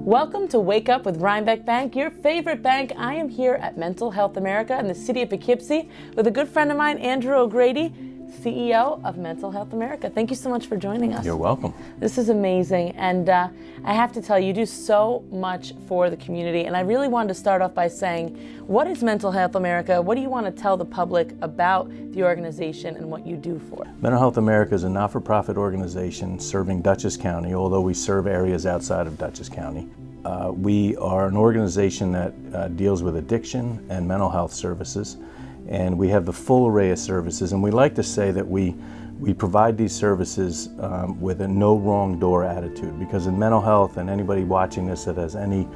Welcome to Wake Up with Rhinebeck Bank, your favorite bank. I am here at Mental Health America in the city of Poughkeepsie with a good friend of mine, Andrew O'Grady, CEO of Mental Health America. Thank you so much for joining us. You're welcome. This is amazing, and I have to tell you, you do so much for the community, and I really wanted to start off by saying, what is Mental Health America? What do you want to tell the public about the organization and what you do for it? Mental Health America is a not-for-profit organization serving Dutchess County, although we serve areas outside of Dutchess County. We are an organization that deals with addiction and mental health services, and we have the full array of services, and we like to say that we provide these services with a no wrong door attitude, because in mental health, and anybody watching this that has any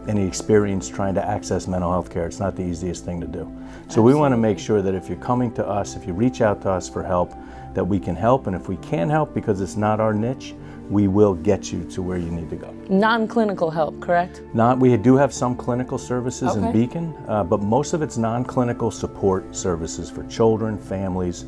experience trying to access mental health care, it's not the easiest thing to do. So Absolutely. We want to make sure that if you're coming to us, if you reach out to us for help, that we can help, and if we can't help because it's not our niche, we will get you to where you need to go. Non-clinical help, correct? We do have some clinical services Okay. in Beacon, but most of it's non-clinical support services for children, families,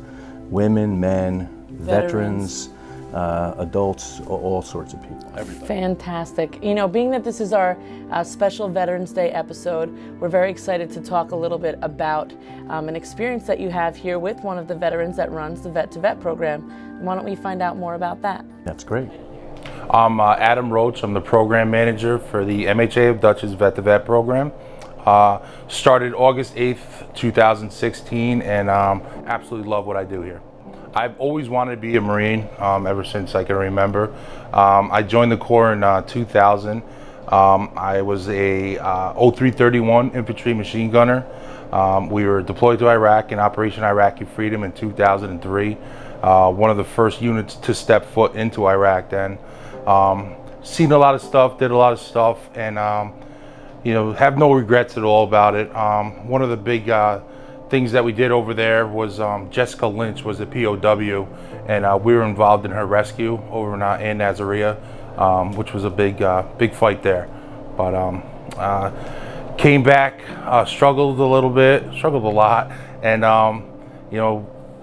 women, men, veterans, adults, all sorts of people. Everybody. Fantastic. You know, being that this is our special Veterans Day episode, we're very excited to talk a little bit about an experience that you have here with one of the veterans that runs the Vet to Vet program. Why don't we find out more about that? That's great. I'm Adam Roche. I'm the program manager for the MHA of Dutchess Vet to Vet program. Started August 8th, 2016, and absolutely love what I do here. I've always wanted to be a Marine ever since I can remember. I joined the Corps in 2000. I was a 0331 infantry machine gunner. We were deployed to Iraq in Operation Iraqi Freedom in 2003. One of the first units to step foot into Iraq then. Seen a lot of stuff, did a lot of stuff, and have no regrets at all about it. One of the big things that we did over there was Jessica Lynch was a POW, and we were involved in her rescue over in Nazaria, which was a big fight there. But came back, struggled a lot, and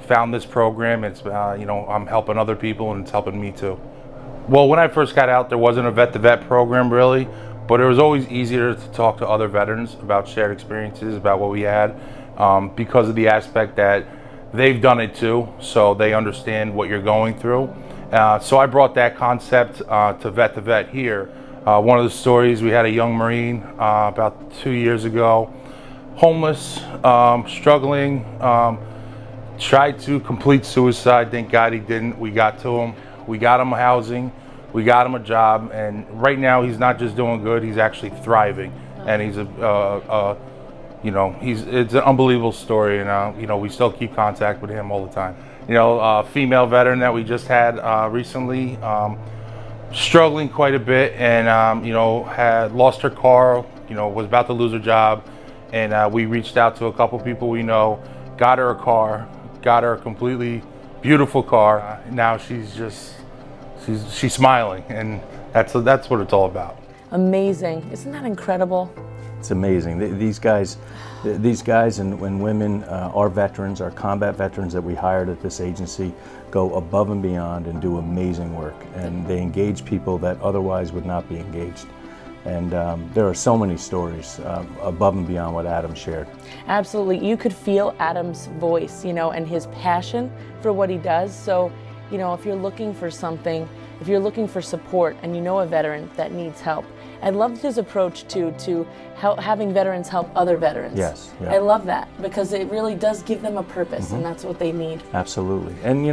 found this program. It's I'm helping other people, and it's helping me too. Well, when I first got out, there wasn't a Vet to Vet program really, but it was always easier to talk to other veterans about shared experiences, about what we had, because of the aspect that they've done it too, so they understand what you're going through. So I brought that concept to Vet here. One of the stories, we had a young Marine about 2 years ago, homeless, struggling, tried to complete suicide. Thank God he didn't. We got to him. We got him housing. We got him a job. And right now he's not just doing good, he's actually thriving. And he's it's an unbelievable story. And, we still keep contact with him all the time. Female veteran that we just had recently, struggling quite a bit, and, had lost her car, was about to lose her job. And we reached out to a couple people we know, got her a car, got her a completely beautiful car. Now she's smiling, and that's what it's all about. Amazing. Isn't that incredible? It's amazing. These guys and women, our veterans, our combat veterans that we hired at this agency, go above and beyond and do amazing work. And they engage people that otherwise would not be engaged. And there are so many stories above and beyond what Adam shared. Absolutely. You could feel Adam's voice, and his passion for what he does. So, if you're looking for something, if you're looking for support and you know a veteran that needs help, I love his approach to having veterans help other veterans. Yes. Yeah. I love that, because it really does give them a purpose, and that's what they need. Absolutely. And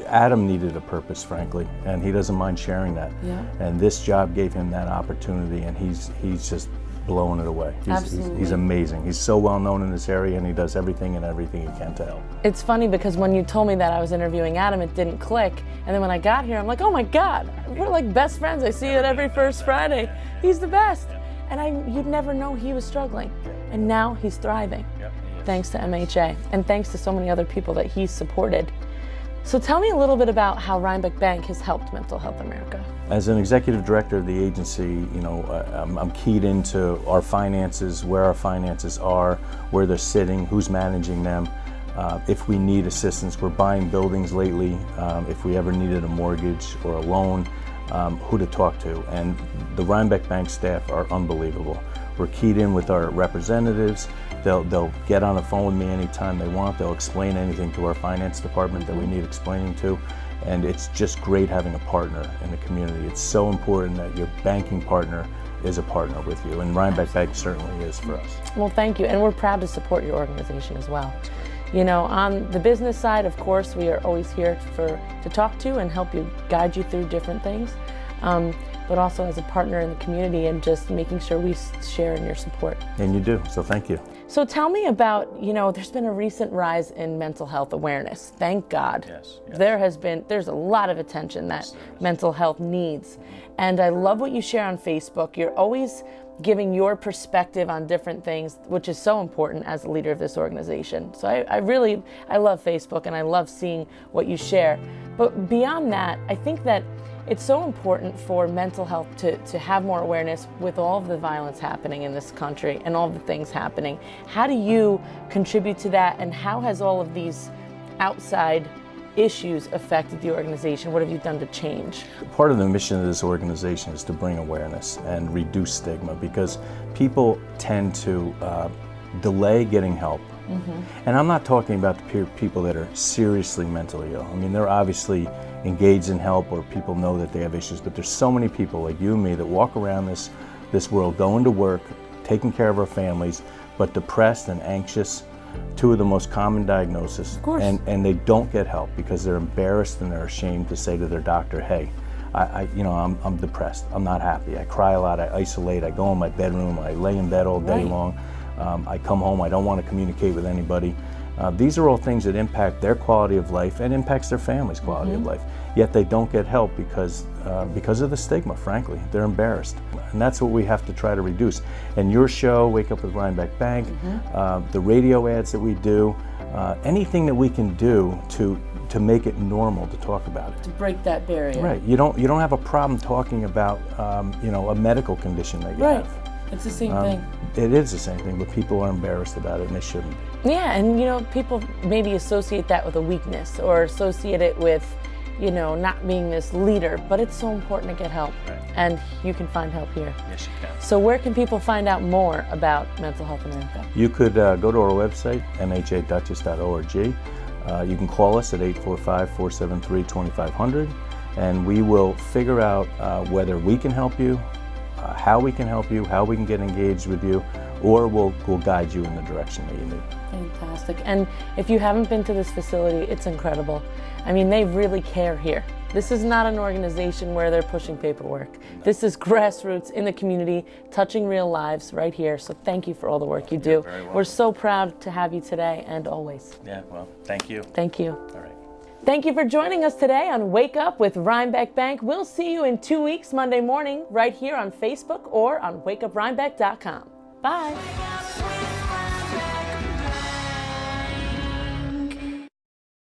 Adam needed a purpose, frankly, and he doesn't mind sharing that. Yeah. And this job gave him that opportunity, and he's just blowing it away. He's amazing. He's so well known in this area, and he does everything he can to help. It's funny because when you told me that I was interviewing Adam, it didn't click. And then when I got here, I'm like, oh my God, we're like best friends. I see it every first Friday. He's the best. And you'd never know he was struggling. And now he's thriving. Yep. Thanks to MHA, and thanks to so many other people that he's supported. So tell me a little bit about how Rhinebeck Bank has helped Mental Health America. As an executive director of the agency, I'm keyed into our finances, where our finances are, where they're sitting, who's managing them. If we need assistance, we're buying buildings lately. If we ever needed a mortgage or a loan, who to talk to. And the Rhinebeck Bank staff are unbelievable. We're keyed in with our representatives. They'll get on the phone with me anytime they want. They'll explain anything to our finance department that we need explaining to. And it's just great having a partner in the community. It's so important that your banking partner is a partner with you, and Rhinebeck Bank certainly is for us. Well, thank you, and we're proud to support your organization as well. You know, on the business side, of course, we are always here to talk to and help you, guide you through different things, but also as a partner in the community and just making sure we share in your support. And you do, so thank you. So tell me about, you know, there's been a recent rise in mental health awareness. Thank God. Yes. There's a lot of attention that mental health needs. And I love what you share on Facebook. You're always giving your perspective on different things, which is so important as a leader of this organization. So I love Facebook, and I love seeing what you share. But beyond that, I think that it's so important for mental health to have more awareness with all of the violence happening in this country and all of the things happening. How do you contribute to that, and how has all of these outside issues affected the organization? What have you done to change? Part of the mission of this organization is to bring awareness and reduce stigma, because people tend to delay getting help. And I'm not talking about the people that are seriously mentally ill. I mean, they're obviously engaged in help, or people know that they have issues, but there's so many people like you and me that walk around this world, going to work, taking care of our families, but depressed and anxious, two of the most common diagnoses. Of course. And they don't get help because they're embarrassed and they're ashamed to say to their doctor, hey, I'm depressed, I'm not happy, I cry a lot, I isolate, I go in my bedroom, I lay in bed all day long. I come home, I don't want to communicate with anybody. These are all things that impact their quality of life and impacts their family's quality of life. Yet they don't get help because of the stigma, frankly. They're embarrassed. And that's what we have to try to reduce. And your show, Wake Up with Rhinebeck Bank, the radio ads that we do, anything that we can do to make it normal to talk about it. To break that barrier. Right. You don't have a problem talking about a medical condition that you have. It's the same thing. It is the same thing, but people are embarrassed about it, and they shouldn't be. Yeah, and you know, people maybe associate that with a weakness, or associate it with, you know, not being this leader, but it's so important to get help. Right. And you can find help here. Yes, you can. So where can people find out more about Mental Health America? You could go to our website, MHAdutchess.org. You can call us at 845-473-2500, and we will figure out whether we can help you, how we can help you, how we can get engaged with you, or we'll guide you in the direction that you need. Fantastic. And if you haven't been to this facility, it's incredible. I mean, they really care here. This is not an organization where they're pushing paperwork. No. This is grassroots in the community, touching real lives right here. So thank you for all the work you do. You're very welcome. We're so proud to have you today and always. Yeah, well, thank you. Thank you. All right. Thank you for joining us today on Wake Up with Rhinebeck Bank. We'll see you in 2 weeks, Monday morning, right here on Facebook or on wakeuprhinebeck.com. Bye.